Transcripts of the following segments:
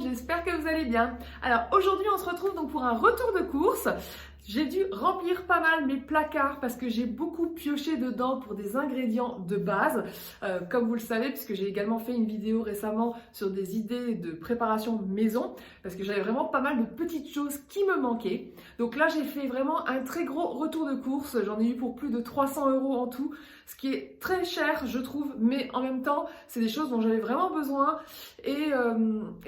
J'espère que vous allez bien. Alors aujourd'hui on se retrouve donc pour un retour de course. J'ai dû remplir pas mal mes placards parce que j'ai beaucoup pioché dedans pour des ingrédients de base. Comme vous le savez, puisque j'ai également fait une vidéo récemment sur des idées de préparation maison, parce que j'avais vraiment pas mal de petites choses qui me manquaient. Donc là j'ai fait vraiment un très gros retour de course. J'en ai eu pour plus de 300 € en tout, ce qui est très cher je trouve, mais en même temps c'est des choses dont j'avais vraiment besoin et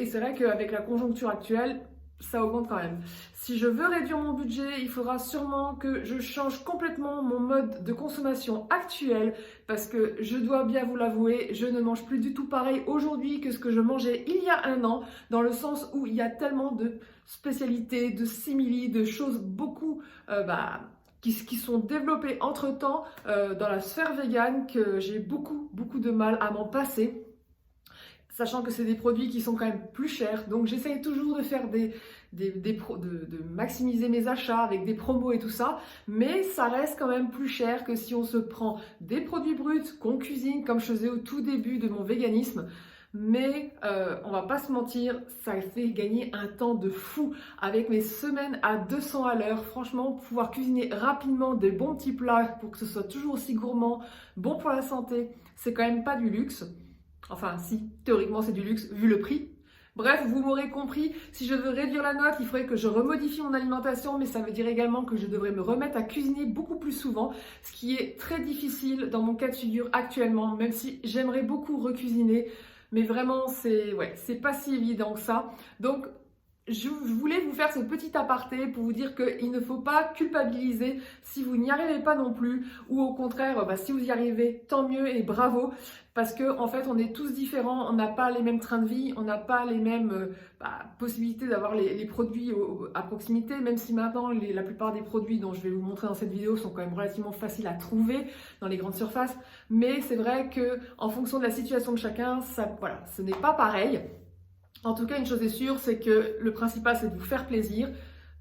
c'est vrai qu'avec la conjoncture actuelle, ça augmente quand même. Si je veux réduire mon budget, il faudra sûrement que je change complètement mon mode de consommation actuel parce que je dois bien vous l'avouer, je ne mange plus du tout pareil aujourd'hui que ce que je mangeais il y a un an, dans le sens où il y a tellement de spécialités, de simili, de choses beaucoup qui sont développées entre-temps dans la sphère végane que j'ai beaucoup de mal à m'en passer. Sachant que c'est des produits qui sont quand même plus chers. Donc j'essaye toujours de faire de maximiser mes achats avec des promos et tout ça. Mais ça reste quand même plus cher que si on se prend des produits bruts qu'on cuisine comme je faisais au tout début de mon véganisme. Mais on va pas se mentir, ça fait gagner un temps de fou avec mes semaines à 200 à l'heure. Franchement, pouvoir cuisiner rapidement des bons petits plats pour que ce soit toujours aussi gourmand, bon pour la santé, c'est quand même pas du luxe. Enfin, si, théoriquement c'est du luxe vu le prix. Bref, vous m'aurez compris, si je veux réduire la note, il faudrait que je remodifie mon alimentation, mais ça veut dire également que je devrais me remettre à cuisiner beaucoup plus souvent, ce qui est très difficile dans mon cas de figure actuellement, même si j'aimerais beaucoup recuisiner, mais vraiment, c'est pas si évident que ça. Donc, je voulais vous faire ce petit aparté pour vous dire qu'il ne faut pas culpabiliser si vous n'y arrivez pas non plus, ou au contraire, si vous y arrivez, tant mieux et bravo, parce que en fait on est tous différents, on n'a pas les mêmes trains de vie, on n'a pas les mêmes possibilités d'avoir les produits à proximité, même si maintenant la plupart des produits dont je vais vous montrer dans cette vidéo sont quand même relativement faciles à trouver dans les grandes surfaces, mais c'est vrai que en fonction de la situation de chacun, ce n'est pas pareil. En tout cas, une chose est sûre, c'est que le principal, c'est de vous faire plaisir,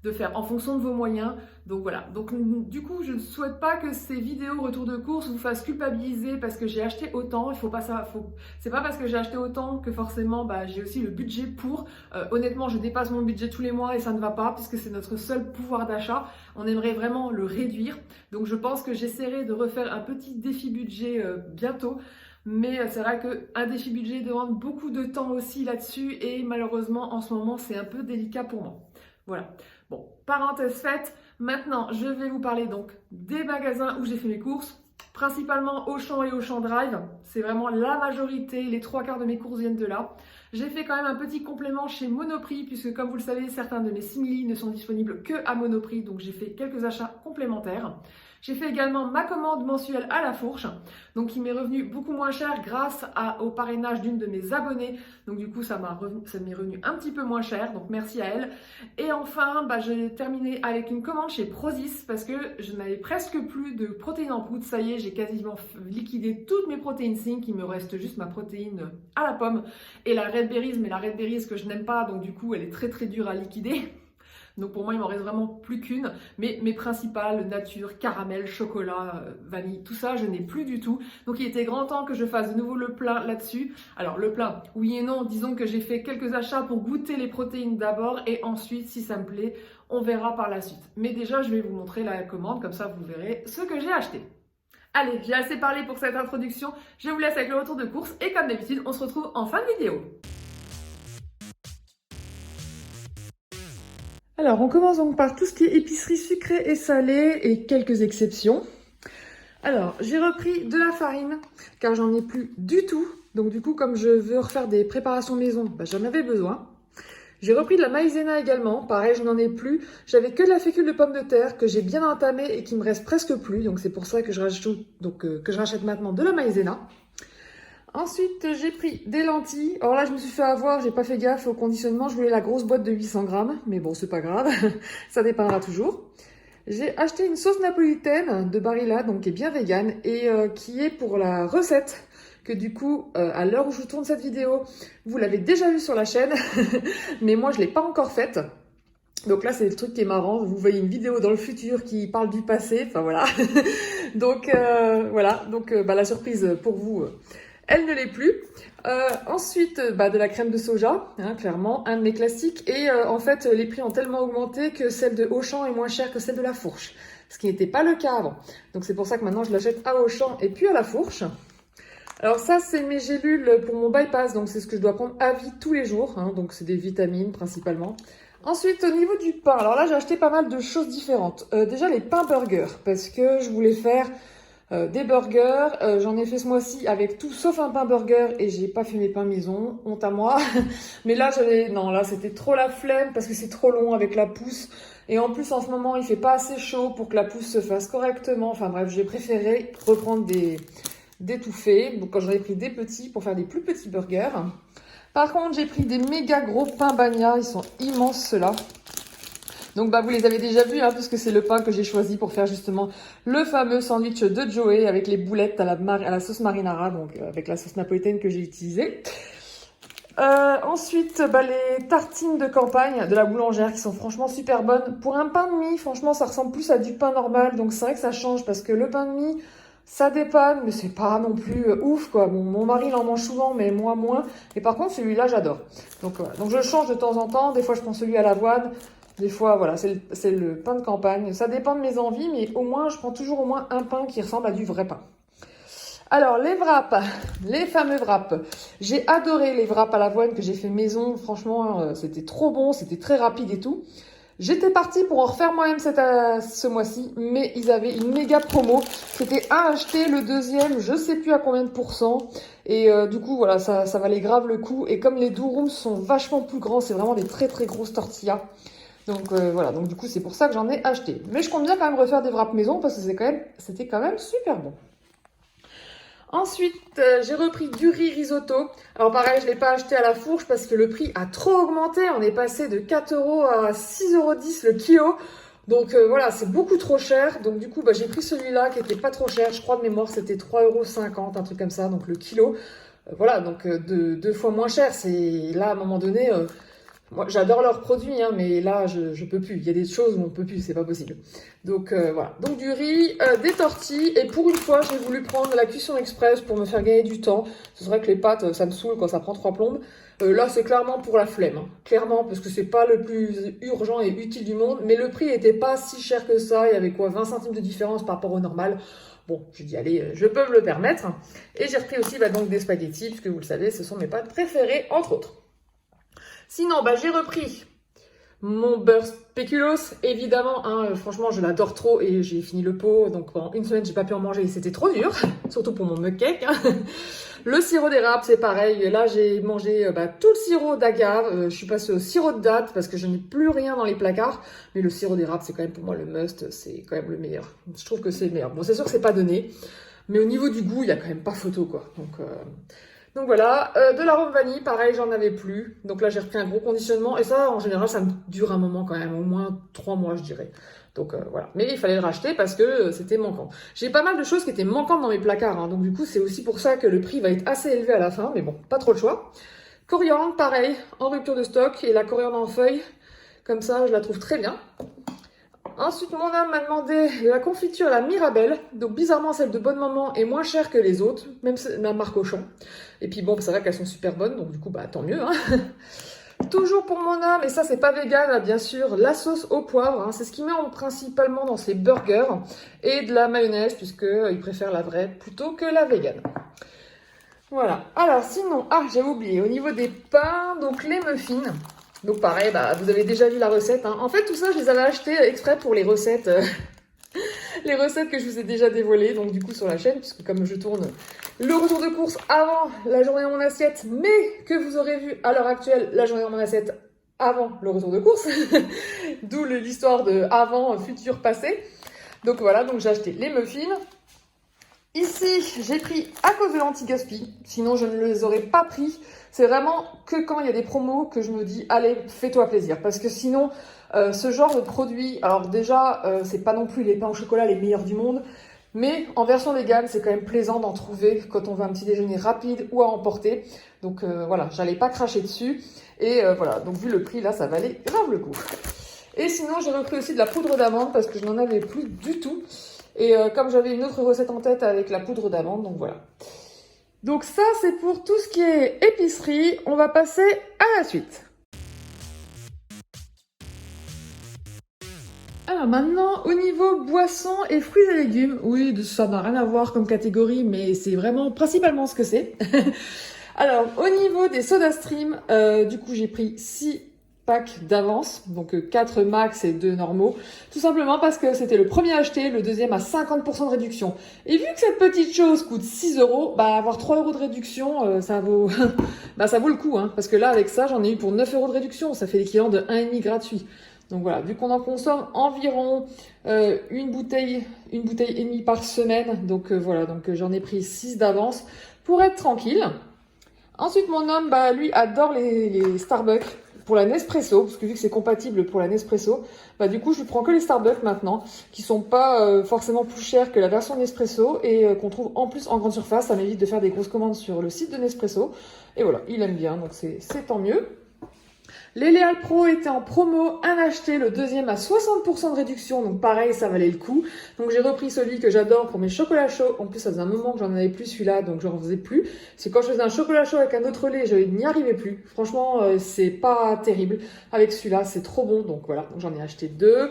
de faire en fonction de vos moyens. Donc voilà. Donc du coup, je ne souhaite pas que ces vidéos retour de course vous fassent culpabiliser parce que j'ai acheté autant. Il faut pas ça. C'est pas parce que j'ai acheté autant que forcément, j'ai aussi le budget pour. Honnêtement, je dépasse mon budget tous les mois et ça ne va pas puisque c'est notre seul pouvoir d'achat. On aimerait vraiment le réduire. Donc je pense que j'essaierai de refaire un petit défi budget bientôt. Mais c'est vrai qu'un défi budget demande beaucoup de temps aussi là-dessus et malheureusement en ce moment c'est un peu délicat pour moi. Voilà. Bon, parenthèse faite, maintenant je vais vous parler donc des magasins où j'ai fait mes courses, principalement Auchan et Auchan Drive. C'est vraiment la majorité, les 3/4 de mes courses viennent de là. J'ai fait quand même un petit complément chez Monoprix puisque comme vous le savez, certains de mes simili ne sont disponibles que à Monoprix, donc j'ai fait quelques achats complémentaires. J'ai fait également ma commande mensuelle à la fourche, donc il m'est revenu beaucoup moins cher grâce au parrainage d'une de mes abonnées. Donc du coup, ça m'est revenu un petit peu moins cher, donc merci à elle. Et enfin, j'ai terminé avec une commande chez Prozis parce que je n'avais presque plus de protéines en poudre. Ça y est, j'ai quasiment liquidé toutes mes protéines zinc. Il me reste juste ma protéine à la pomme et la Red Berries, mais la Red Berries que je n'aime pas, donc du coup, elle est très dure à liquider. Donc pour moi, il m'en reste vraiment plus qu'une. Mais mes principales, nature, caramel, chocolat, vanille, tout ça, je n'ai plus du tout. Donc il était grand temps que je fasse de nouveau le plein là-dessus. Alors le plein, oui et non. Disons que j'ai fait quelques achats pour goûter les protéines d'abord. Et ensuite, si ça me plaît, on verra par la suite. Mais déjà, je vais vous montrer la commande. Comme ça, vous verrez ce que j'ai acheté. Allez, j'ai assez parlé pour cette introduction. Je vous laisse avec le retour de course. Et comme d'habitude, on se retrouve en fin de vidéo. Alors, on commence donc par tout ce qui est épicerie sucrée et salée et quelques exceptions. Alors, j'ai repris de la farine car j'en ai plus du tout. Donc du coup, comme je veux refaire des préparations maison, j'en avais besoin. J'ai repris de la maïzena également. Pareil, je n'en ai plus. J'avais que de la fécule de pommes de terre que j'ai bien entamée et qui me reste presque plus. Donc c'est pour ça que je rachète maintenant de la maïzena. Ensuite, j'ai pris des lentilles. Alors là, je me suis fait avoir, j'ai pas fait gaffe au conditionnement. Je voulais la grosse boîte de 800 grammes, mais bon, c'est pas grave, ça dépendra toujours. J'ai acheté une sauce napolitaine de Barilla, donc qui est bien vegan et qui est pour la recette que du coup, à l'heure où je tourne cette vidéo, vous l'avez déjà vue sur la chaîne, mais moi, je l'ai pas encore faite. Donc là, c'est le truc qui est marrant. Vous voyez une vidéo dans le futur qui parle du passé. Enfin voilà. Donc voilà. Donc la surprise pour vous, elle ne l'est plus. Ensuite, de la crème de soja, hein, clairement, un de mes classiques. Et en fait, les prix ont tellement augmenté que celle de Auchan est moins chère que celle de La Fourche. Ce qui n'était pas le cas avant. Donc c'est pour ça que maintenant, je l'achète à Auchan et puis à La Fourche. Alors ça, c'est mes gélules pour mon bypass. Donc c'est ce que je dois prendre à vie tous les jours. Hein, donc c'est des vitamines principalement. Ensuite, au niveau du pain, alors là, j'ai acheté pas mal de choses différentes. Déjà, les pains burgers, parce que je voulais faire des burgers. J'en ai fait ce mois-ci avec tout sauf un pain burger et j'ai pas fait mes pains maison, honte à moi. Mais là, là, c'était trop la flemme parce que c'est trop long avec la pousse. Et en plus, en ce moment, il fait pas assez chaud pour que la pousse se fasse correctement. Enfin bref, j'ai préféré reprendre des tout faits. Donc, quand j'en ai pris des petits pour faire des plus petits burgers. Par contre, j'ai pris des méga gros pains Bagna. Ils sont immenses, ceux-là. Donc, vous les avez déjà vus, hein, puisque c'est le pain que j'ai choisi pour faire justement le fameux sandwich de Joey avec les boulettes à la sauce marinara, donc avec la sauce napolitaine que j'ai utilisée. Ensuite, les tartines de campagne de la boulangère qui sont franchement super bonnes. Pour un pain de mie, franchement, ça ressemble plus à du pain normal. Donc, c'est vrai que ça change parce que le pain de mie, ça dépanne, mais c'est pas non plus ouf, quoi. Bon, mon mari, il en mange souvent, mais moi, moins. Et par contre, celui-là, j'adore. Donc, voilà. Donc, je change de temps en temps. Des fois, je prends celui à l'avoine. Des fois, voilà, c'est le pain de campagne. Ça dépend de mes envies, mais au moins, je prends toujours au moins un pain qui ressemble à du vrai pain. Alors, les wraps, les fameux wraps. J'ai adoré les wraps à l'avoine que j'ai fait maison. Franchement, c'était trop bon, c'était très rapide et tout. J'étais partie pour en refaire moi-même ce mois-ci, mais ils avaient une méga promo. C'était un acheté, le deuxième, je sais plus à combien de pourcents. Et du coup, voilà, ça valait grave le coup. Et comme les durums sont vachement plus grands, c'est vraiment des très très grosses tortillas. Donc voilà, donc du coup, c'est pour ça que j'en ai acheté. Mais je compte bien quand même refaire des wraps maison parce que c'était quand même super bon. Ensuite, j'ai repris du riz risotto. Alors pareil, je ne l'ai pas acheté à la fourche parce que le prix a trop augmenté. On est passé de 4 € à 6,10 € le kilo. Donc voilà, c'est beaucoup trop cher. Donc du coup, j'ai pris celui-là qui était pas trop cher. Je crois de mémoire, c'était 3,50 €, un truc comme ça, donc le kilo. Voilà, donc deux fois moins cher. C'est là, à un moment donné... moi, j'adore leurs produits, hein, mais là, je peux plus. Il y a des choses où on peut plus, c'est pas possible. Donc voilà. Donc du riz, des tortilles, et pour une fois, j'ai voulu prendre la cuisson express pour me faire gagner du temps. C'est vrai que les pâtes, ça me saoule quand ça prend 3 plombes. Là, c'est clairement pour la flemme, hein. Clairement, parce que c'est pas le plus urgent et utile du monde, mais le prix était pas si cher que ça. Il y avait quoi, 20 centimes de différence par rapport au normal. Bon, j'ai dit, allez, je peux me le permettre. Et j'ai repris aussi donc des spaghettis, puisque vous le savez, ce sont mes pâtes préférées, entre autres. Sinon, j'ai repris mon beurre spéculoos, évidemment, hein, franchement, je l'adore trop et j'ai fini le pot, donc pendant une semaine, j'ai pas pu en manger et c'était trop dur, surtout pour mon mug cake. Hein. Le sirop d'érable, c'est pareil, là, j'ai mangé tout le sirop d'agave, je suis passée au sirop de date parce que je n'ai plus rien dans les placards, mais le sirop d'érable, c'est quand même pour moi le must, c'est quand même le meilleur. Je trouve que c'est le meilleur. Bon, c'est sûr que c'est pas donné, mais au niveau du goût, il y a quand même pas photo, quoi. Donc voilà, de l'arôme vanille, pareil, j'en avais plus. Donc là, j'ai repris un gros conditionnement. Et ça, en général, ça me dure un moment quand même, au moins 3 mois, je dirais. Donc voilà. Mais il fallait le racheter parce que c'était manquant. J'ai pas mal de choses qui étaient manquantes dans mes placards. Hein. Donc du coup, c'est aussi pour ça que le prix va être assez élevé à la fin. Mais bon, pas trop le choix. Coriandre, pareil, en rupture de stock. Et la coriandre en feuille, comme ça, je la trouve très bien. Ensuite, mon âme m'a demandé la confiture, la Mirabelle. Donc, bizarrement, celle de Bonne Maman est moins chère que les autres, même la marque Auchan. Et puis, bon, c'est vrai qu'elles sont super bonnes, donc du coup, tant mieux. Hein. Toujours pour mon âme, et ça, c'est pas vegan, bien sûr, la sauce au poivre. Hein, c'est ce qu'il met principalement dans ses burgers. Et de la mayonnaise, puisqu'il préfère la vraie plutôt que la vegan. Voilà. Alors, sinon, j'avais oublié, au niveau des pains, donc les muffins. Donc pareil, vous avez déjà vu la recette. Hein. En fait, tout ça, je les avais achetés exprès pour les recettes. Les recettes que je vous ai déjà dévoilées, donc du coup sur la chaîne, puisque comme je tourne le retour de course avant la journée dans mon assiette, mais que vous aurez vu à l'heure actuelle la journée dans mon assiette avant le retour de course. D'où l'histoire de avant, futur, passé. Donc voilà, donc j'ai acheté les muffins. Ici, j'ai pris à cause de l'anti-gaspi, sinon je ne les aurais pas pris. C'est vraiment que quand il y a des promos que je me dis, allez, fais-toi plaisir. Parce que sinon, ce genre de produit, alors déjà, c'est pas non plus les pains au chocolat les meilleurs du monde, mais en version végane, c'est quand même plaisant d'en trouver quand on veut un petit déjeuner rapide ou à emporter. Donc voilà, j'allais pas cracher dessus. Et voilà, donc vu le prix, là, ça valait grave le coup. Et sinon, j'ai repris aussi de la poudre d'amande parce que je n'en avais plus du tout. Et comme j'avais une autre recette en tête avec la poudre d'amande, donc voilà. Donc ça, c'est pour tout ce qui est épicerie. On va passer à la suite. Alors maintenant, au niveau boissons et fruits et légumes, oui, ça n'a rien à voir comme catégorie, mais c'est vraiment principalement ce que c'est. Alors, au niveau des SodaStream, du coup, j'ai pris 6 packs d'avance, donc 4 max et 2 normaux, tout simplement parce que c'était le premier acheté, le deuxième à 50% de réduction. Et vu que cette petite chose coûte 6 euros, bah avoir 3 euros de réduction, ça vaut bah ça vaut le coup, hein, parce que là, avec ça, j'en ai eu pour 9 euros de réduction, ça fait l'équivalent de 1,5 gratuit. Donc voilà, vu qu'on en consomme environ une bouteille et demie par semaine, donc voilà, donc j'en ai pris 6 d'avance pour être tranquille. Ensuite, mon homme, bah, lui, adore les Starbucks pour la Nespresso, parce que vu que c'est compatible pour la Nespresso, bah, du coup, je prends que les Starbucks maintenant, qui sont pas forcément plus chers que la version Nespresso et qu'on trouve en plus en grande surface. Ça m'évite de faire des grosses commandes sur le site de Nespresso. Et voilà, il aime bien, donc c'est tant mieux. Les Léal Pro étaient en promo, un acheté, le deuxième à 60% de réduction, donc pareil, ça valait le coup. Donc j'ai repris celui que j'adore pour mes chocolats chauds. En plus, ça faisait un moment que j'en avais plus celui-là, donc je n'en faisais plus. Parce que quand je faisais un chocolat chaud avec un autre lait, je n'y arrivais plus. Franchement, c'est pas terrible. Avec celui-là, c'est trop bon, donc voilà, donc j'en ai acheté 2.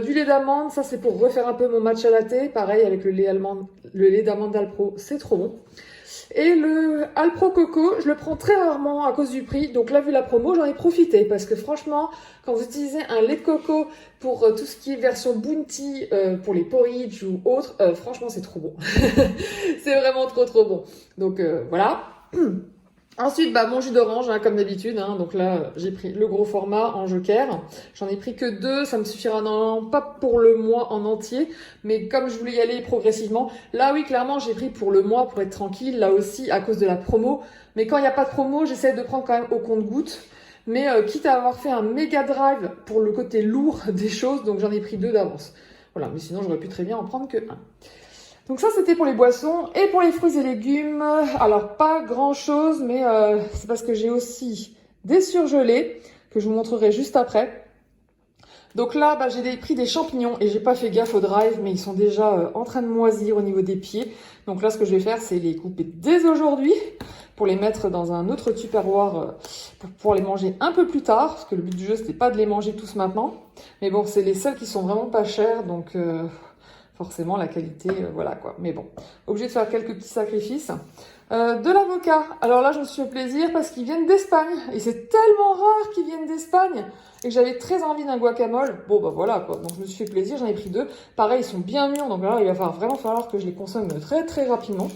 Du lait d'amande, ça c'est pour refaire un peu mon matcha latte. Pareil, avec le lait d'amande Alpro, c'est trop bon. Et le Alpro Coco, je le prends très rarement à cause du prix. Donc là, vu la promo, j'en ai profité. Parce que franchement, quand vous utilisez un lait de coco pour tout ce qui est version Bounty, pour les porridge ou autres, franchement, c'est trop bon. C'est vraiment trop bon. Donc voilà. Ensuite, bah, mon jus d'orange, hein, comme d'habitude. Hein, donc là, j'ai pris le gros format en joker. J'en ai pris que 2. Ça me suffira non pas pour le mois en entier. Mais comme je voulais y aller progressivement, là, oui, clairement, j'ai pris pour le mois pour être tranquille. Là aussi, à cause de la promo. Mais quand il n'y a pas de promo, j'essaie de prendre quand même au compte-gouttes. Mais quitte à avoir fait un méga drive pour le côté lourd des choses, donc j'en ai pris 2 d'avance. Voilà, mais sinon, j'aurais pu très bien en prendre que 1. Donc ça, c'était pour les boissons. Et pour les fruits et légumes, alors pas grand-chose, mais c'est parce que j'ai aussi des surgelés que je vous montrerai juste après. Donc là, bah, j'ai pris des champignons et j'ai pas fait gaffe au drive, mais ils sont déjà en train de moisir au niveau des pieds. Donc là, ce que je vais faire, c'est les couper dès aujourd'hui pour les mettre dans un autre tupperware pour pouvoir les manger un peu plus tard, parce que le but du jeu, c'était pas de les manger tous maintenant. Mais bon, c'est les seuls qui sont vraiment pas chers, donc forcément la qualité, voilà quoi. Mais bon, obligé de faire quelques petits sacrifices. De l'avocat. Alors là, je me suis fait plaisir parce qu'ils viennent d'Espagne. Et c'est tellement rare qu'ils viennent d'Espagne. Et que j'avais très envie d'un guacamole. Bon, bah voilà quoi. Donc je me suis fait plaisir, j'en ai pris 2. Pareil, ils sont bien mûrs. Donc là, il va vraiment falloir que je les consomme très rapidement.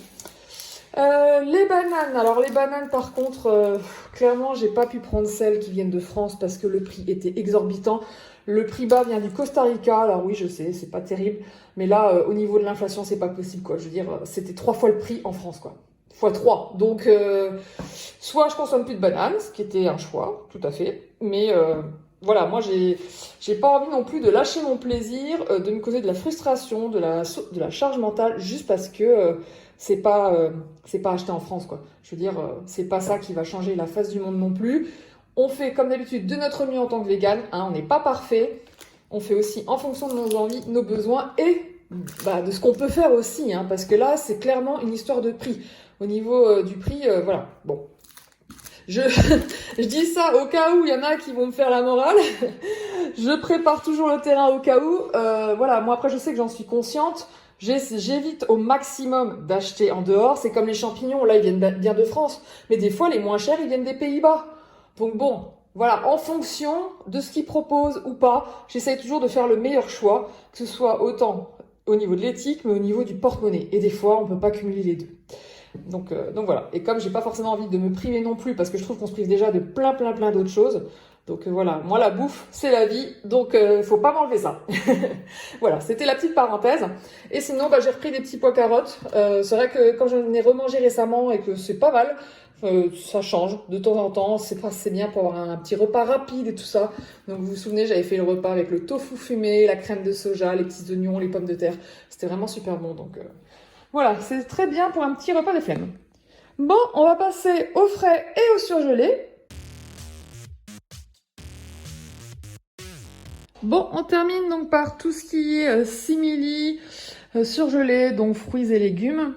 Les bananes. Alors les bananes, par contre, clairement, j'ai pas pu prendre celles qui viennent de France parce que le prix était exorbitant. Le prix bas vient du Costa Rica. Alors oui, je sais, c'est pas terrible. Mais là, au niveau de l'inflation, c'est pas possible quoi. Je veux dire, c'était 3 fois le prix en France quoi. x3. Donc, soit je consomme plus de bananes, ce qui était un choix, tout à fait. Mais voilà, moi, j'ai pas envie non plus de lâcher mon plaisir, de me causer de la frustration, de la charge mentale, juste parce que c'est pas acheté en France, quoi. Je veux dire, c'est pas ça qui va changer la face du monde non plus. On fait, comme d'habitude, de notre mieux en tant que vegan. Hein, on n'est pas parfait. On fait aussi en fonction de nos envies, nos besoins et de ce qu'on peut faire aussi. Hein, parce que là, c'est clairement une histoire de prix. Au niveau du prix, voilà. Bon, je dis ça au cas où il y en a qui vont me faire la morale. Je prépare toujours le terrain au cas où. Voilà, moi après, je sais que j'en suis consciente. J'évite au maximum d'acheter en dehors. C'est comme les champignons, là, ils viennent bien de France. Mais des fois, les moins chers, ils viennent des Pays-Bas. Donc bon, voilà, en fonction de ce qu'ils proposent ou pas, j'essaye toujours de faire le meilleur choix, que ce soit autant au niveau de l'éthique, mais au niveau du porte-monnaie. Et des fois, on peut pas cumuler les deux. Donc voilà. Et comme j'ai pas forcément envie de me priver non plus, parce que je trouve qu'on se prive déjà de plein d'autres choses, Donc voilà, moi la bouffe, c'est la vie, donc faut pas m'enlever ça. Voilà, c'était la petite parenthèse. Et sinon, j'ai repris des petits pois carottes. C'est vrai que quand j'en ai remangé récemment et que c'est pas mal, ça change de temps en temps. C'est bien pour avoir un petit repas rapide et tout ça. Donc vous vous souvenez, j'avais fait le repas avec le tofu fumé, la crème de soja, les petits oignons, les pommes de terre. C'était vraiment super bon. Donc voilà, c'est très bien pour un petit repas de flemme. Bon, on va passer au frais et au surgelé. Bon, on termine donc par tout ce qui est simili, surgelé, donc fruits et légumes.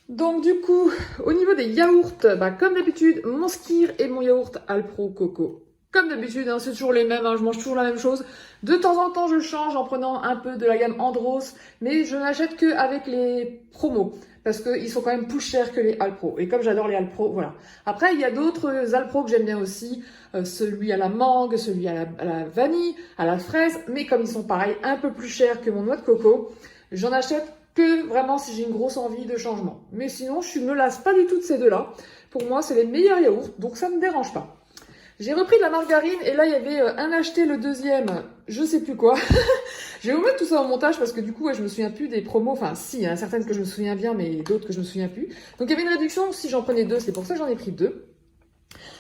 Donc du coup, au niveau des yaourts, comme d'habitude, mon Skyr et mon yaourt Alpro Coco. Comme d'habitude, c'est toujours les mêmes, je mange toujours la même chose. De temps en temps, je change en prenant un peu de la gamme Andros, mais je n'achète qu'avec les promos, parce qu'ils sont quand même plus chers que les Alpro. Et comme j'adore les Alpro, voilà. Après, il y a d'autres Alpro que j'aime bien aussi, celui à la mangue, celui à la vanille, à la fraise, mais comme ils sont pareils, un peu plus chers que mon noix de coco, j'en achète que vraiment si j'ai une grosse envie de changement. Mais sinon, je ne me lasse pas du tout de ces deux-là. Pour moi, c'est les meilleurs yaourts, donc ça ne me dérange pas. J'ai repris de la margarine et là, il y avait un acheté, le deuxième, je sais plus quoi. Je vais vous mettre tout ça au montage parce que du coup, je me souviens plus des promos. Enfin, si, il y en a certaines que je me souviens bien, mais d'autres que je me souviens plus. Donc, il y avait une réduction si j'en prenais deux. C'est pour ça que j'en ai pris deux.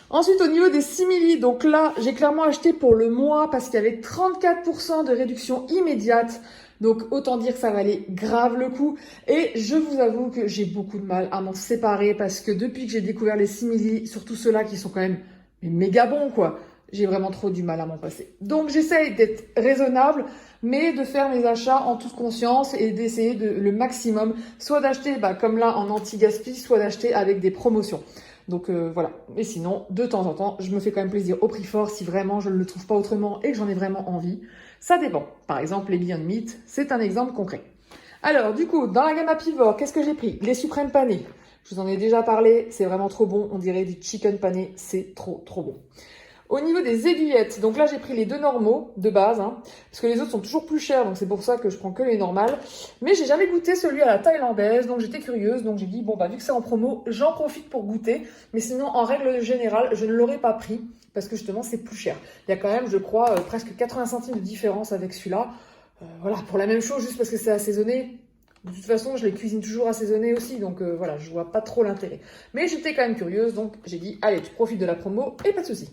Ensuite, au niveau des simili, donc là, j'ai clairement acheté pour le mois parce qu'il y avait 34% de réduction immédiate. Donc, autant dire que ça valait grave le coup. Et je vous avoue que j'ai beaucoup de mal à m'en séparer parce que depuis que j'ai découvert les simili, surtout ceux-là qui sont quand même méga bons, quoi, j'ai vraiment trop du mal à m'en passer. Donc, j'essaye d'être raisonnable, mais de faire mes achats en toute conscience et d'essayer le maximum, soit d'acheter, comme là, en anti-gaspi, soit d'acheter avec des promotions. Donc voilà, mais sinon, de temps en temps, je me fais quand même plaisir au prix fort si vraiment je ne le trouve pas autrement et que j'en ai vraiment envie. Ça dépend. Par exemple, les Beyond Meat, c'est un exemple concret. Alors du coup, dans la gamme Apivore, qu'est-ce que j'ai pris? Les suprêmes panés. Je vous en ai déjà parlé, c'est vraiment trop bon. On dirait du chicken pané, c'est trop bon. Au niveau des aiguillettes, donc là j'ai pris les deux normaux de base, parce que les autres sont toujours plus chers, donc c'est pour ça que je prends que les normales. Mais j'ai jamais goûté celui à la thaïlandaise, donc j'étais curieuse, donc j'ai dit bon vu que c'est en promo, j'en profite pour goûter. Mais sinon en règle générale, je ne l'aurais pas pris, parce que justement c'est plus cher. Il y a quand même, je crois, presque 80 centimes de différence avec celui-là. Voilà, pour la même chose, juste parce que c'est assaisonné. De toute façon, je les cuisine toujours assaisonnés aussi, donc voilà, je vois pas trop l'intérêt. Mais j'étais quand même curieuse, donc j'ai dit allez, tu profites de la promo et pas de souci.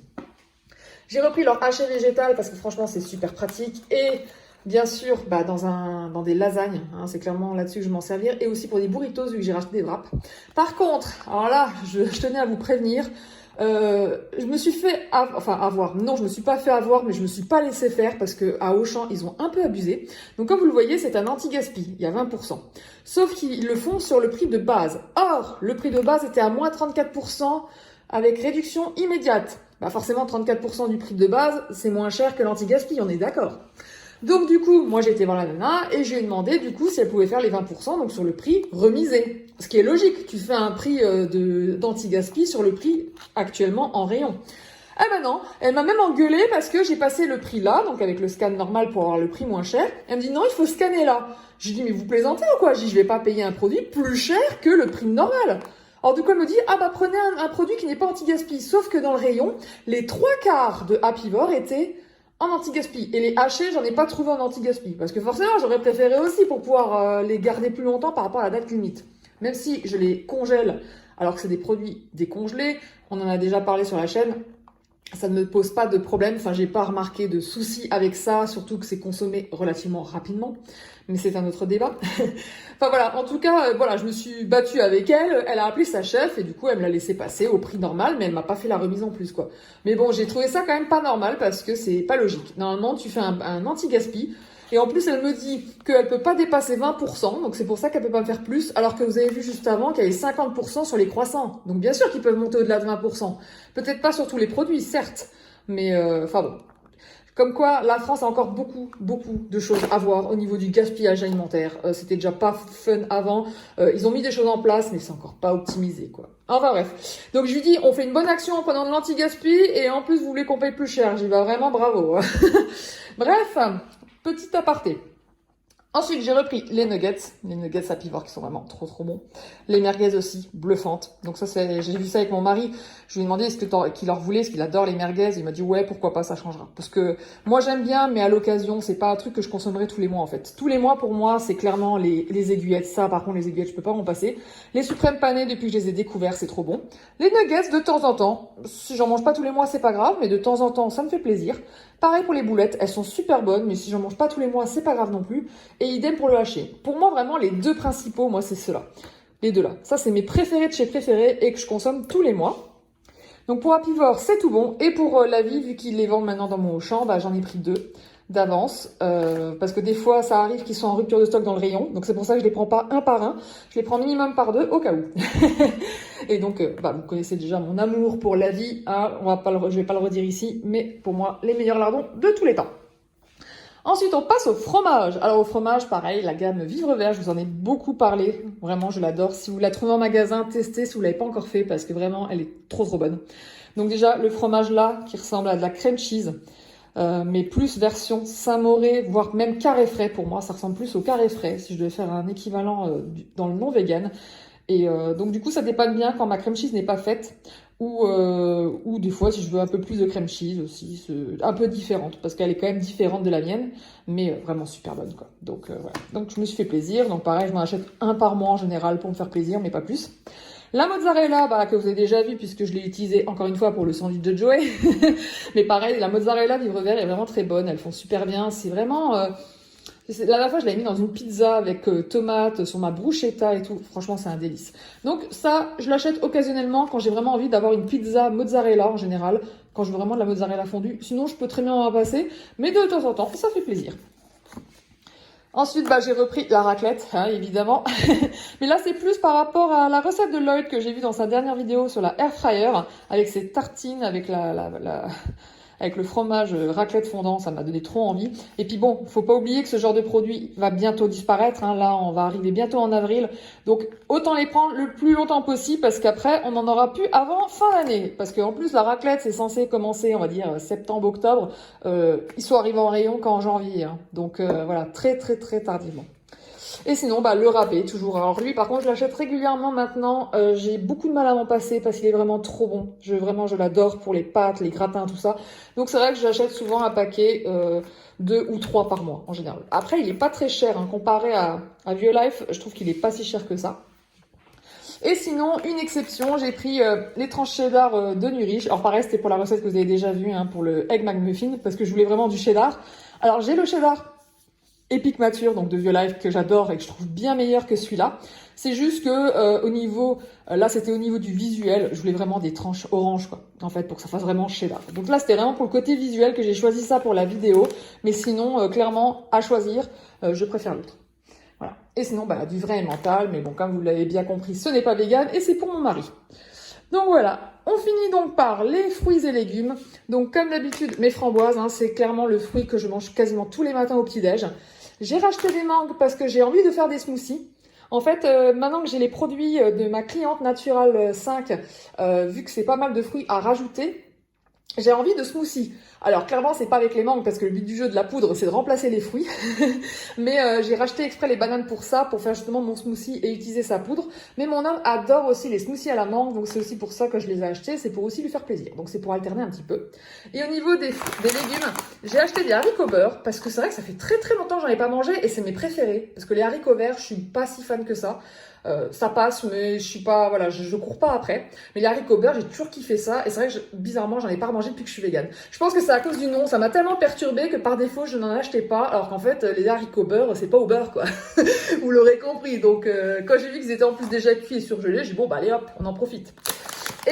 J'ai repris leur haché végétal parce que franchement c'est super pratique et bien sûr dans des lasagnes, c'est clairement là-dessus que je m'en servir et aussi pour des burritos vu que j'ai racheté des wraps. Par contre, alors là je tenais à vous prévenir, je me suis fait avoir, non je me suis pas fait avoir mais je me suis pas laissé faire parce que à Auchan ils ont un peu abusé. Donc comme vous le voyez c'est un anti-gaspi, il y a 20%. Sauf qu'ils le font sur le prix de base. Or le prix de base était à moins 34% avec réduction immédiate. Forcément, 34% du prix de base, c'est moins cher que l'anti-gaspi, on est d'accord. Donc du coup, moi j'ai été voir la nana et je lui ai demandé du coup si elle pouvait faire les 20%, donc sur le prix remisé. Ce qui est logique, tu fais un prix d'anti-gaspi sur le prix actuellement en rayon. Ah non, elle m'a même engueulé parce que j'ai passé le prix là, donc avec le scan normal pour avoir le prix moins cher. Elle me dit non, il faut scanner là. J'ai dit mais vous plaisantez ou quoi? J'ai dit je vais pas payer un produit plus cher que le prix normal. Alors du coup, elle me dit, prenez un produit qui n'est pas anti-gaspi. Sauf que dans le rayon, les 3/4 de Apivore étaient en anti-gaspi. Et les hachés, j'en ai pas trouvé en anti-gaspi. Parce que forcément, j'aurais préféré aussi pour pouvoir les garder plus longtemps par rapport à la date limite. Même si je les congèle, alors que c'est des produits décongelés, on en a déjà parlé sur la chaîne, ça ne me pose pas de problème. Enfin, j'ai pas remarqué de soucis avec ça, surtout que c'est consommé relativement rapidement. Mais c'est un autre débat. Enfin voilà, en tout cas, je me suis battue avec elle. Elle a appelé sa chef et du coup, elle me l'a laissé passer au prix normal, mais elle m'a pas fait la remise en plus, quoi. Mais bon, j'ai trouvé ça quand même pas normal parce que c'est pas logique. Normalement, tu fais un anti-gaspi. Et en plus, elle me dit qu'elle peut pas dépasser 20%, donc c'est pour ça qu'elle peut pas me faire plus, alors que vous avez vu juste avant qu'il y avait 50% sur les croissants. Donc bien sûr qu'ils peuvent monter au-delà de 20%. Peut-être pas sur tous les produits, certes, mais bon. Comme quoi, la France a encore beaucoup de choses à voir au niveau du gaspillage alimentaire. C'était déjà pas fun avant. Ils ont mis des choses en place, mais c'est encore pas optimisé, quoi. Enfin bref. Donc je lui dis, on fait une bonne action en prenant de l'anti-gaspi et en plus vous voulez qu'on paye plus cher. J'y vais vraiment bravo. Bref, petit aparté. Ensuite, j'ai repris les nuggets à pivot qui sont vraiment trop bons. Les merguez aussi, bluffantes. Donc ça, j'ai vu ça avec mon mari. Je lui ai demandé qu'il leur voulait, est-ce qu'il adore les merguez. Il m'a dit ouais, pourquoi pas, ça changera. Parce que moi j'aime bien, mais à l'occasion, c'est pas un truc que je consommerai tous les mois en fait. Tous les mois pour moi, c'est clairement les aiguillettes. Ça, par contre, les aiguillettes, je peux pas m'en passer. Les suprêmes panés, depuis que je les ai découverts, c'est trop bon. Les nuggets, de temps en temps, si j'en mange pas tous les mois, c'est pas grave, mais de temps en temps, ça me fait plaisir. Pareil pour les boulettes, elles sont super bonnes, mais si j'en mange pas tous les mois, c'est pas grave non plus. Et idem pour le haché. Pour moi, vraiment, les deux principaux, moi, c'est ceux-là. Les deux là. Ça, c'est mes préférés de chez préférés et que je consomme tous les mois. Donc pour Apivore, c'est tout bon. Et pour la vie, vu qu'ils les vendent maintenant dans mon Auchan, bah, j'en ai pris 2 d'avance. Parce que des fois, ça arrive qu'ils sont en rupture de stock dans le rayon. Donc c'est pour ça que je les prends pas un par un. Je les prends minimum par 2 au cas où. Et donc, bah, vous connaissez déjà mon amour pour la vie. Hein. Je vais pas le redire ici. Mais pour moi, les meilleurs lardons de tous les temps. Ensuite, on passe au fromage. Alors au fromage, pareil, la gamme Vivre Vert, je vous en ai beaucoup parlé. Vraiment, je l'adore. Si vous la trouvez en magasin, testez si vous l'avez pas encore fait parce que vraiment, elle est trop bonne. Donc déjà, le fromage là, qui ressemble à de la crème cheese, mais plus version Saint-Mauré, voire même carré frais. Pour moi, ça ressemble plus au carré frais, si je devais faire un équivalent dans le non vegan. Et donc du coup, ça dépanne bien quand ma crème cheese n'est pas faite. Ou des fois, si je veux un peu plus de crème cheese aussi, un peu différente, parce qu'elle est quand même différente de la mienne, mais vraiment super bonne, quoi. Donc voilà. Donc je me suis fait plaisir. Donc pareil, je m'en achète un par mois en général pour me faire plaisir, mais pas plus. La mozzarella, bah, que vous avez déjà vu puisque je l'ai utilisée encore une fois pour le sandwich de Joey. Mais pareil, la mozzarella Vivre Vert est vraiment très bonne. Elles font super bien. C'est vraiment... La dernière fois, je l'avais mis dans une pizza avec tomates sur ma bruschetta et tout. Franchement, c'est un délice. Donc ça, je l'achète occasionnellement quand j'ai vraiment envie d'avoir une pizza mozzarella en général, quand je veux vraiment de la mozzarella fondue. Sinon, je peux très bien en passer, mais de temps en temps, ça fait plaisir. Ensuite, bah, j'ai repris la raclette, hein, évidemment. Mais là, c'est plus par rapport à la recette de Lloyd que j'ai vue dans sa dernière vidéo sur la air fryer, avec ses tartines, avec avec le fromage raclette fondant, ça m'a donné trop envie. Et puis bon, faut pas oublier que ce genre de produit va bientôt disparaître. Hein. Là, on va arriver bientôt en avril. Donc, autant les prendre le plus longtemps possible parce qu'après, on n'en aura plus avant fin d'année. Parce qu'en plus, la raclette, c'est censé commencer, on va dire, septembre, octobre. Ils sont arrivés en rayon qu'en janvier. Hein. Donc, voilà, très tardivement. Et sinon, bah, le râpé, toujours. Alors lui, par contre, je l'achète régulièrement maintenant. J'ai beaucoup de mal à m'en passer parce qu'il est vraiment trop bon. Je l'adore pour les pâtes, les gratins, tout ça. Donc c'est vrai que j'achète souvent un paquet 2 ou 3 par mois, en général. Après, il est pas très cher, hein, comparé à Violife. Je trouve qu'il est pas si cher que ça. Et sinon, une exception, j'ai pris les tranches cheddar de Nurich. Alors pareil, c'était pour la recette que vous avez déjà vue, hein, pour le Egg McMuffin, parce que je voulais vraiment du cheddar. Alors j'ai le cheddar Epic Mature, donc de Violife, que j'adore et que je trouve bien meilleur que celui-là. C'est juste que au niveau, là c'était au niveau du visuel, je voulais vraiment des tranches orange, quoi, en fait, pour que ça fasse vraiment cheddar. Donc là c'était vraiment pour le côté visuel que j'ai choisi ça pour la vidéo, mais sinon, clairement, à choisir, je préfère l'autre. Voilà. Et sinon, bah, du vrai emmental, mais bon, comme vous l'avez bien compris, ce n'est pas vegan et c'est pour mon mari. Donc voilà, on finit donc par les fruits et légumes. Donc comme d'habitude, mes framboises, hein, c'est clairement le fruit que je mange quasiment tous les matins au petit-déj. J'ai racheté des mangues parce que j'ai envie de faire des smoothies. En fait, maintenant que j'ai les produits de ma cliente Natural 5, vu que c'est pas mal de fruits à rajouter, j'ai envie de smoothie. Alors clairement, c'est pas avec les mangues parce que le but du jeu de la poudre, c'est de remplacer les fruits. Mais j'ai racheté exprès les bananes pour ça, pour faire justement mon smoothie et utiliser sa poudre. Mais mon homme adore aussi les smoothies à la mangue, donc c'est aussi pour ça que je les ai achetés. C'est pour aussi lui faire plaisir. Donc c'est pour alterner un petit peu. Et au niveau des légumes, j'ai acheté des haricots beurre parce que c'est vrai que ça fait très longtemps que j'en ai pas mangé et c'est mes préférés. Parce que les haricots verts, je suis pas si fan que ça. Ça passe, mais je suis pas, voilà, je cours pas après. Mais les haricots beurre, j'ai toujours kiffé ça. Et c'est vrai que bizarrement, j'en ai pas remangé depuis que je suis végane. Je pense que c'est à cause du nom. Ça m'a tellement perturbée que par défaut, je n'en achetais pas. Alors qu'en fait, les haricots beurre, c'est pas au beurre, quoi. Vous l'aurez compris. Donc, quand j'ai vu qu'ils étaient en plus déjà cuits et surgelés, j'ai dit bon, bah allez hop, on en profite.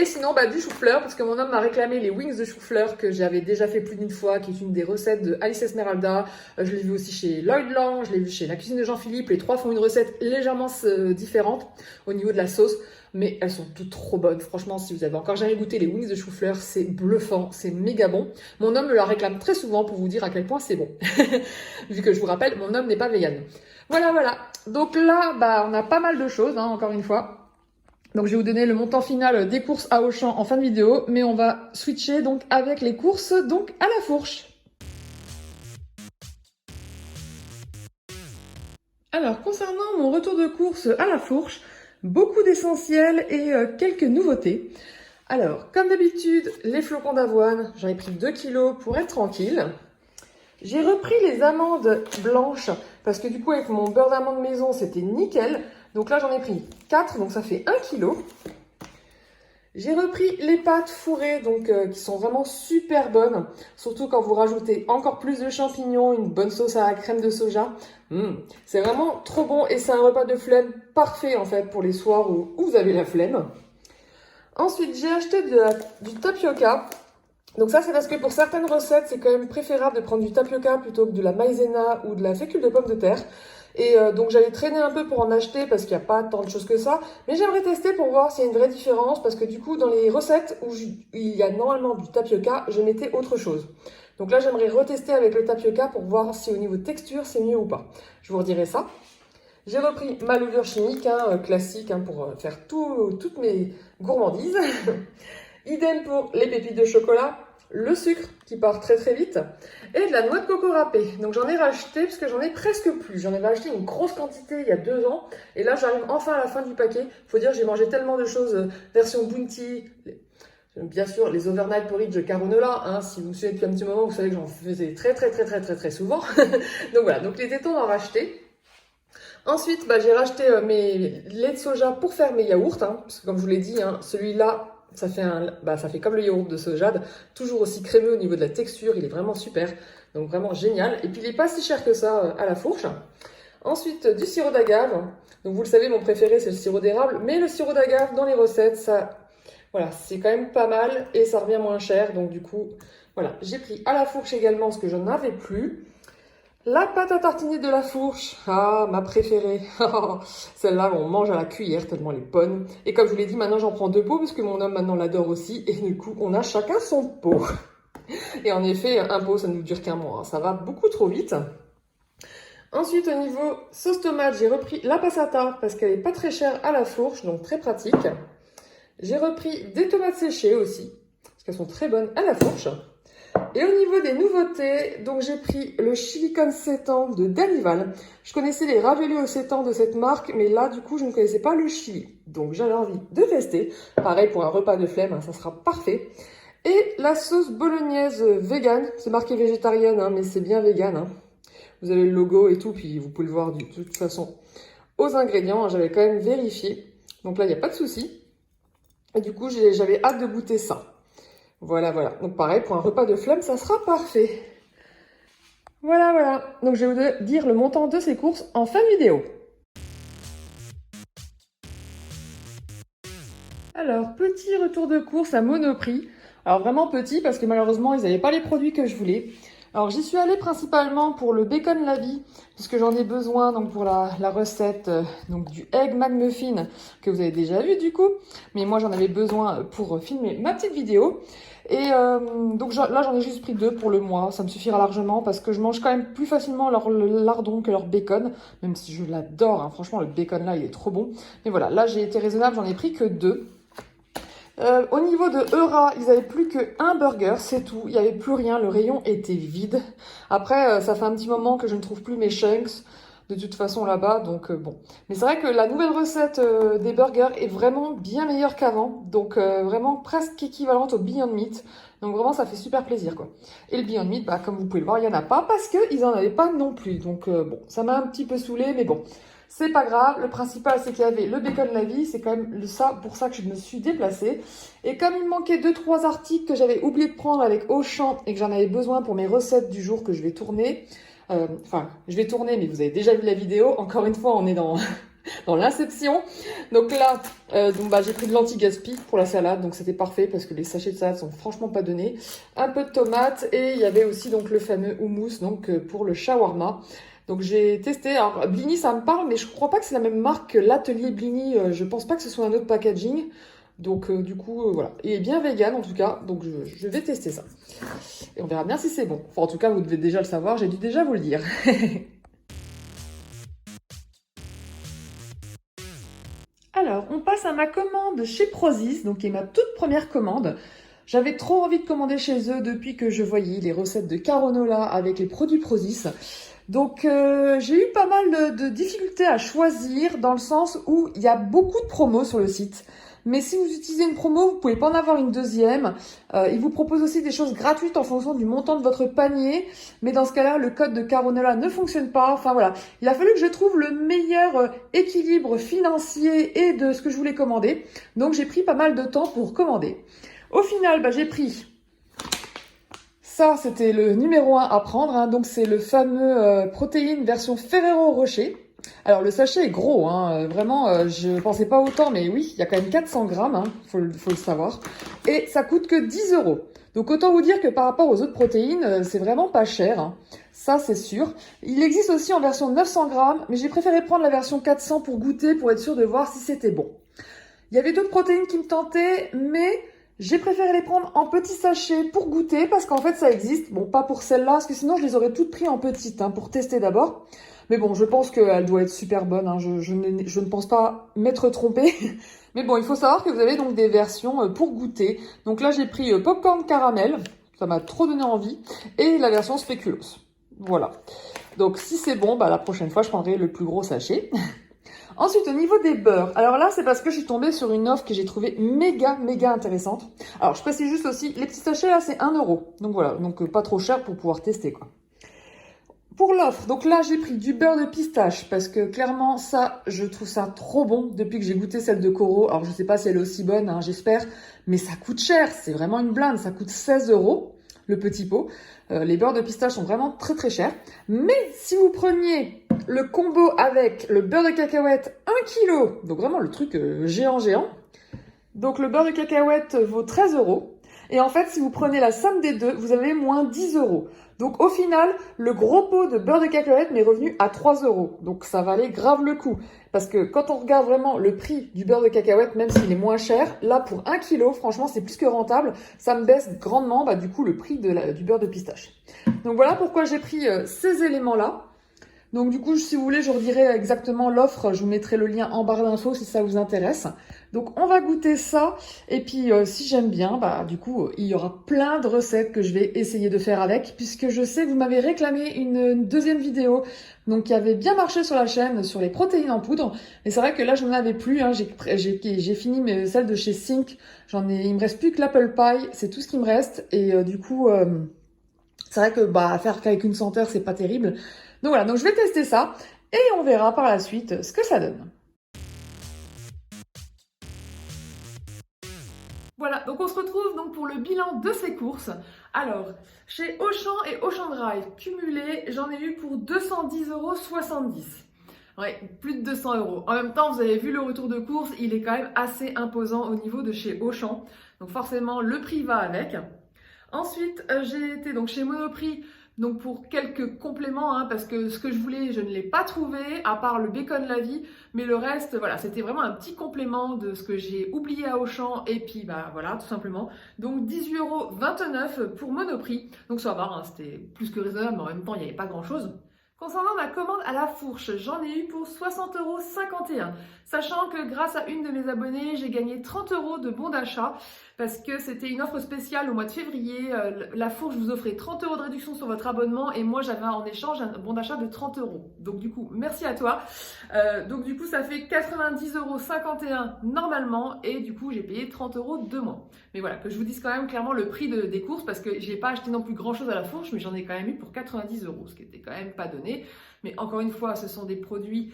Et sinon, bah, du chou-fleur, parce que mon homme m'a réclamé les wings de chou-fleur que j'avais déjà fait plus d'une fois, qui est une des recettes de Alice Esmeralda. Je l'ai vu aussi chez Lloyd Lang, je l'ai vu chez La Cuisine de Jean-Philippe. Les trois font une recette légèrement différente au niveau de la sauce, mais elles sont toutes trop bonnes. Franchement, si vous avez encore jamais goûté les wings de chou-fleur, c'est bluffant, c'est méga bon. Mon homme me la réclame très souvent pour vous dire à quel point c'est bon. Vu que je vous rappelle, mon homme n'est pas vegan. Voilà. Donc là, bah, on a pas mal de choses, hein, encore une fois. Donc je vais vous donner le montant final des courses à Auchan en fin de vidéo, mais on va switcher donc avec les courses donc à la fourche. Alors, concernant mon retour de course à la fourche, beaucoup d'essentiels et quelques nouveautés. Alors, comme d'habitude, les flocons d'avoine, j'en ai pris 2 kilos pour être tranquille. J'ai repris les amandes blanches parce que du coup, avec mon beurre d'amande maison, c'était nickel. Donc là, j'en ai pris 4, donc ça fait 1 kilo. J'ai repris les pâtes fourrées, donc qui sont vraiment super bonnes, surtout quand vous rajoutez encore plus de champignons, une bonne sauce à la crème de soja. C'est vraiment trop bon et c'est un repas de flemme parfait en fait pour les soirs où vous avez la flemme. Ensuite, j'ai acheté du tapioca. Donc ça, c'est parce que pour certaines recettes, c'est quand même préférable de prendre du tapioca plutôt que de la maïzena ou de la fécule de pomme de terre. Et donc j'allais traîner un peu pour en acheter parce qu'il n'y a pas tant de choses que ça. Mais j'aimerais tester pour voir s'il y a une vraie différence parce que du coup, dans les recettes où il y a normalement du tapioca, je mettais autre chose. Donc là, j'aimerais retester avec le tapioca pour voir si au niveau texture, c'est mieux ou pas. Je vous redirai ça. J'ai repris ma levure chimique, classique, pour faire toutes mes gourmandises. Idem pour les pépites de chocolat, le sucre qui part très très vite et de la noix de coco râpée. Donc j'en ai racheté parce que j'en ai presque plus. J'en avais acheté une grosse quantité il y a 2 ans et là j'arrive enfin à la fin du paquet. Faut dire j'ai mangé tellement de choses version Bounty, bien sûr les overnight porridge Caronola. Si vous me suivez depuis un petit moment, vous savez que j'en faisais très souvent. Donc voilà, donc les tétons on en a racheté. Ensuite, j'ai racheté mes laits de soja pour faire mes yaourts, parce que comme je vous l'ai dit, celui-là, ça fait comme le yaourt de soja, toujours aussi crémeux au niveau de la texture, il est vraiment super, donc vraiment génial. Et puis il n'est pas si cher que ça à la fourche. Ensuite, du sirop d'agave. Donc vous le savez, mon préféré c'est le sirop d'érable, mais le sirop d'agave dans les recettes, voilà, c'est quand même pas mal et ça revient moins cher. Donc du coup, voilà, j'ai pris à la fourche également ce que je n'avais plus. La pâte à tartiner de la fourche, ma préférée. Celle-là, on mange à la cuillère tellement elle est bonne. Et comme je vous l'ai dit, maintenant j'en prends 2 pots parce que mon homme maintenant l'adore aussi. Et du coup, on a chacun son pot. Et en effet, un pot, ça ne nous dure qu'un mois. Ça va beaucoup trop vite. Ensuite, au niveau sauce tomate, j'ai repris la passata parce qu'elle n'est pas très chère à la fourche, donc très pratique. J'ai repris des tomates séchées aussi parce qu'elles sont très bonnes à la fourche. Et au niveau des nouveautés, donc j'ai pris le chili con sétan de Danival. Je connaissais les raviolis au sétan de cette marque, mais là du coup je ne connaissais pas le chili. Donc j'avais envie de tester. Pareil pour un repas de flemme, ça sera parfait. Et la sauce bolognaise vegan, c'est marqué végétarienne, mais c'est bien vegan. Vous avez le logo et tout, puis vous pouvez le voir de toute façon aux ingrédients. J'avais quand même vérifié. Donc là il n'y a pas de souci. Et du coup j'avais hâte de goûter ça. Voilà. Donc pareil, pour un repas de flemme, ça sera parfait. Voilà. Donc je vais vous dire le montant de ces courses en fin de vidéo. Alors, petit retour de course à Monoprix. Alors vraiment petit parce que malheureusement, ils n'avaient pas les produits que je voulais. Alors j'y suis allée principalement pour le bacon la vie, puisque j'en ai besoin donc pour la recette donc du Egg McMuffin que vous avez déjà vu du coup. Mais moi j'en avais besoin pour filmer ma petite vidéo. Et donc là j'en ai juste pris 2 pour le mois, ça me suffira largement parce que je mange quand même plus facilement leur lardon que leur bacon, même si je l'adore, franchement le bacon là il est trop bon. Mais voilà, là j'ai été raisonnable, j'en ai pris que 2. Au niveau de Eura, ils n'avaient plus qu'un burger, c'est tout. Il n'y avait plus rien, le rayon était vide. Après, ça fait un petit moment que je ne trouve plus mes chunks de toute façon là-bas, donc bon. Mais c'est vrai que la nouvelle recette des burgers est vraiment bien meilleure qu'avant. Donc vraiment presque équivalente au Beyond Meat. Donc vraiment, ça fait super plaisir, quoi. Et le Beyond Meat, comme vous pouvez le voir, il n'y en a pas parce qu'ils n'en avaient pas non plus. Donc bon, ça m'a un petit peu saoulée, mais bon. C'est pas grave, le principal c'est qu'il y avait le bacon la vie, c'est quand même pour ça que je me suis déplacée. Et comme il me manquait 2-3 articles que j'avais oublié de prendre avec Auchan et que j'en avais besoin pour mes recettes du jour que je vais tourner, je vais tourner mais vous avez déjà vu la vidéo, encore une fois on est dans l'inception. Donc là, j'ai pris de l'anti-gaspi pour la salade, donc c'était parfait parce que les sachets de salade sont franchement pas donnés. Un peu de tomates et il y avait aussi donc le fameux houmous donc pour le shawarma. Donc j'ai testé, alors Blini ça me parle mais je crois pas que c'est la même marque que l'atelier Blini, je pense pas que ce soit un autre packaging. Donc du coup voilà, il est bien vegan en tout cas, donc je vais tester ça. Et on verra bien si c'est bon. Enfin en tout cas vous devez déjà le savoir, j'ai dû déjà vous le dire. Alors on passe à ma commande chez Prozis, donc qui est ma toute première commande. J'avais trop envie de commander chez eux depuis que je voyais les recettes de Caronola avec les produits Prozis. Donc j'ai eu pas mal de difficultés à choisir dans le sens où il y a beaucoup de promos sur le site. Mais si vous utilisez une promo, vous pouvez pas en avoir une deuxième. Il vous propose aussi des choses gratuites en fonction du montant de votre panier. Mais dans ce cas-là, le code de Caronella ne fonctionne pas. Enfin voilà, il a fallu que je trouve le meilleur équilibre financier et de ce que je voulais commander. Donc j'ai pris pas mal de temps pour commander. Au final, j'ai pris... Ça, c'était le numéro 1 à prendre. Hein. Donc c'est le fameux protéine version Ferrero Rocher. Alors le sachet est gros, hein. Vraiment, je pensais pas autant, mais oui, il y a quand même 400 grammes, hein, faut le savoir. Et ça coûte que 10 euros. Donc autant vous dire que par rapport aux autres protéines, c'est vraiment pas cher, hein. Ça c'est sûr. Il existe aussi en version 900 grammes, mais j'ai préféré prendre la version 400 pour goûter, pour être sûr de voir si c'était bon. Il y avait d'autres protéines qui me tentaient, mais j'ai préféré les prendre en petits sachets pour goûter, parce qu'en fait ça existe. Bon, pas pour celle-là, parce que sinon je les aurais toutes pris en petites, hein, pour tester d'abord. Mais bon, je pense qu'elle doit être super bonne, hein. Je ne pense pas m'être trompée. Mais bon, il faut savoir que vous avez donc des versions pour goûter. Donc là, j'ai pris popcorn caramel, ça m'a trop donné envie, et la version spéculoos. Voilà. Donc si c'est bon, la prochaine fois, je prendrai le plus gros sachet. Ensuite, au niveau des beurres, alors là, c'est parce que je suis tombée sur une offre que j'ai trouvée méga intéressante. Alors, je précise juste aussi, les petits sachets, là, c'est 1 euro. Donc voilà, donc pas trop cher pour pouvoir tester, quoi. Pour l'offre, donc là j'ai pris du beurre de pistache parce que clairement ça, je trouve ça trop bon depuis que j'ai goûté celle de Coro. Alors je sais pas si elle est aussi bonne, hein, j'espère, mais ça coûte cher, c'est vraiment une blinde, ça coûte 16 euros le petit pot. Les beurres de pistache sont vraiment très chers. Mais si vous preniez le combo avec le beurre de cacahuète 1 kg, donc vraiment le truc géant, donc le beurre de cacahuète vaut 13 euros. Et en fait, si vous prenez la somme des deux, vous avez moins 10 euros. Donc au final, le gros pot de beurre de cacahuète m'est revenu à 3 euros. Donc ça valait grave le coup. Parce que quand on regarde vraiment le prix du beurre de cacahuète, même s'il est moins cher, là pour 1 kg, franchement c'est plus que rentable. Ça me baisse grandement du coup le prix du beurre de pistache. Donc voilà pourquoi j'ai pris ces éléments-là. Donc du coup, si vous voulez, je redirai exactement l'offre. Je vous mettrai le lien en barre d'infos si ça vous intéresse. Donc on va goûter ça. Et puis si j'aime bien, du coup, il y aura plein de recettes que je vais essayer de faire avec. Puisque je sais que vous m'avez réclamé une deuxième vidéo. Donc qui avait bien marché sur la chaîne, sur les protéines en poudre. Mais c'est vrai que là, je n'en avais plus. Hein. J'ai fini celle de chez Sync. Il me reste plus que l'apple pie. C'est tout ce qui me reste. Et du coup, c'est vrai que faire qu'avec une senteur, c'est pas terrible. Donc voilà, donc je vais tester ça et on verra par la suite ce que ça donne. Voilà, donc on se retrouve donc pour le bilan de ces courses. Alors, chez Auchan et Auchan Drive, cumulé, j'en ai eu pour 210,70 euros. Ouais, plus de 200 euros. En même temps, vous avez vu le retour de course, il est quand même assez imposant au niveau de chez Auchan. Donc forcément, le prix va avec. Ensuite, j'ai été donc chez Monoprix, donc pour quelques compléments, hein, parce que ce que je voulais, je ne l'ai pas trouvé, à part le bacon la vie, mais le reste, voilà, c'était vraiment un petit complément de ce que j'ai oublié à Auchan, et puis voilà, tout simplement. Donc 18,29 € pour Monoprix, donc ça va, hein, c'était plus que raisonnable, mais en même temps, il n'y avait pas grand-chose. Concernant ma commande à la fourche, j'en ai eu pour 60,51 €, sachant que grâce à une de mes abonnées, j'ai gagné 30 € de bons d'achat parce que c'était une offre spéciale au mois de février. La fourche vous offrait 30 € de réduction sur votre abonnement et moi j'avais en échange un bon d'achat de 30 €. Donc du coup, merci à toi. Donc du coup, ça fait 90,51 € normalement et du coup, j'ai payé 30 € de moins. Mais voilà, que je vous dise quand même clairement le prix des courses parce que j'ai pas acheté non plus grand chose à la fourche, mais j'en ai quand même eu pour 90 €, ce qui était quand même pas donné. Mais encore une fois, ce sont des produits,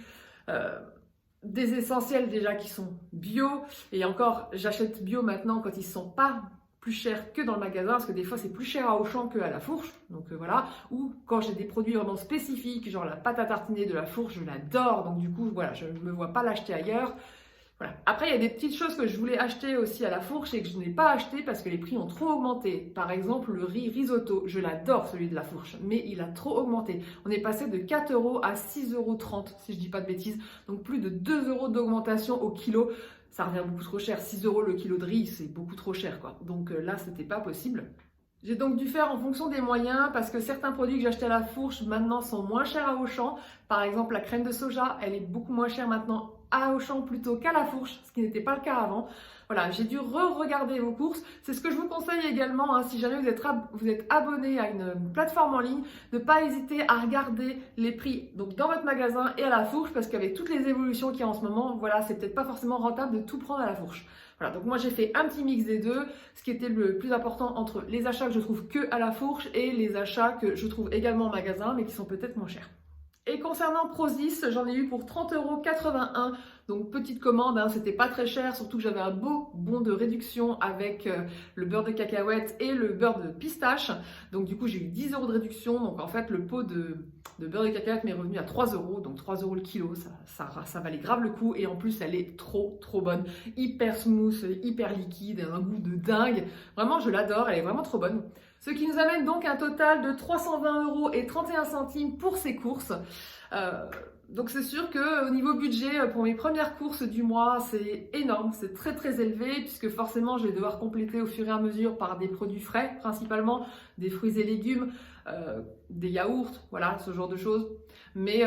des essentiels déjà qui sont bio. Et encore, j'achète bio maintenant quand ils sont pas plus chers que dans le magasin, parce que des fois c'est plus cher à Auchan que à la fourche. Donc voilà. Ou quand j'ai des produits vraiment spécifiques, genre la pâte à tartiner de la fourche, je l'adore. Donc du coup, voilà, je ne me vois pas l'acheter ailleurs. Voilà. Après, il y a des petites choses que je voulais acheter aussi à la fourche et que je n'ai pas acheté parce que les prix ont trop augmenté. Par exemple, le riz risotto, je l'adore celui de la fourche, mais il a trop augmenté. On est passé de 4 € à 6,30 € si je dis pas de bêtises. Donc plus de 2 € d'augmentation au kilo. Ça revient beaucoup trop cher. 6 € le kilo de riz, c'est beaucoup trop cher, quoi. Donc là, c'était pas possible. J'ai donc dû faire en fonction des moyens parce que certains produits que j'achetais à la fourche maintenant sont moins chers à Auchan. Par exemple, la crème de soja, elle est beaucoup moins chère maintenant à Auchan plutôt qu'à la fourche, ce qui n'était pas le cas avant. Voilà, j'ai dû re-regarder vos courses. C'est ce que je vous conseille également, hein, si jamais vous êtes abonné à une plateforme en ligne, de ne pas hésiter à regarder les prix donc dans votre magasin et à la fourche, parce qu'avec toutes les évolutions qu'il y a en ce moment, voilà, c'est peut-être pas forcément rentable de tout prendre à la fourche. Voilà, donc moi j'ai fait un petit mix des deux, ce qui était le plus important entre les achats que je trouve que à la fourche et les achats que je trouve également en magasin, mais qui sont peut-être moins chers. Et concernant Prozis, j'en ai eu pour 30,81 €. Donc petite commande, hein, c'était pas très cher, surtout que j'avais un beau bon de réduction avec le beurre de cacahuète et le beurre de pistache. Donc du coup j'ai eu 10 € de réduction. Donc en fait le pot de beurre de cacahuète m'est revenu à 3 €. Donc 3 € le kilo, ça valait grave le coup. Et en plus elle est trop bonne. Hyper smooth, hyper liquide, un goût de dingue. Vraiment je l'adore, elle est vraiment trop bonne. Ce qui nous amène donc à un total de 320,31 € pour ces courses. Donc c'est sûr qu'au niveau budget, pour mes premières courses du mois, c'est énorme, c'est très élevé, puisque forcément je vais devoir compléter au fur et à mesure par des produits frais, principalement des fruits et légumes, des yaourts, voilà, ce genre de choses. Mais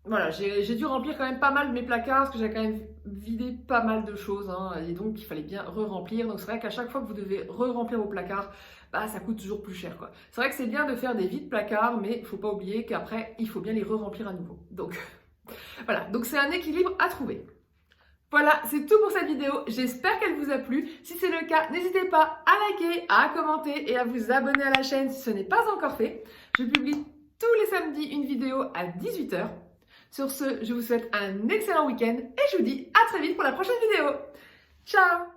voilà, j'ai dû remplir quand même pas mal de mes placards, parce que j'ai quand même vidé pas mal de choses, hein, et donc il fallait bien re-remplir. Donc c'est vrai qu'à chaque fois que vous devez re-remplir vos placards, bah, ça coûte toujours plus cher, quoi. C'est vrai que c'est bien de faire des vides placards, mais il ne faut pas oublier qu'après, il faut bien les re-remplir à nouveau. Donc voilà, donc c'est un équilibre à trouver. Voilà, c'est tout pour cette vidéo. J'espère qu'elle vous a plu. Si c'est le cas, n'hésitez pas à liker, à commenter et à vous abonner à la chaîne si ce n'est pas encore fait. Je publie tous les samedis une vidéo à 18 h. Sur ce, je vous souhaite un excellent week-end et je vous dis à très vite pour la prochaine vidéo. Ciao!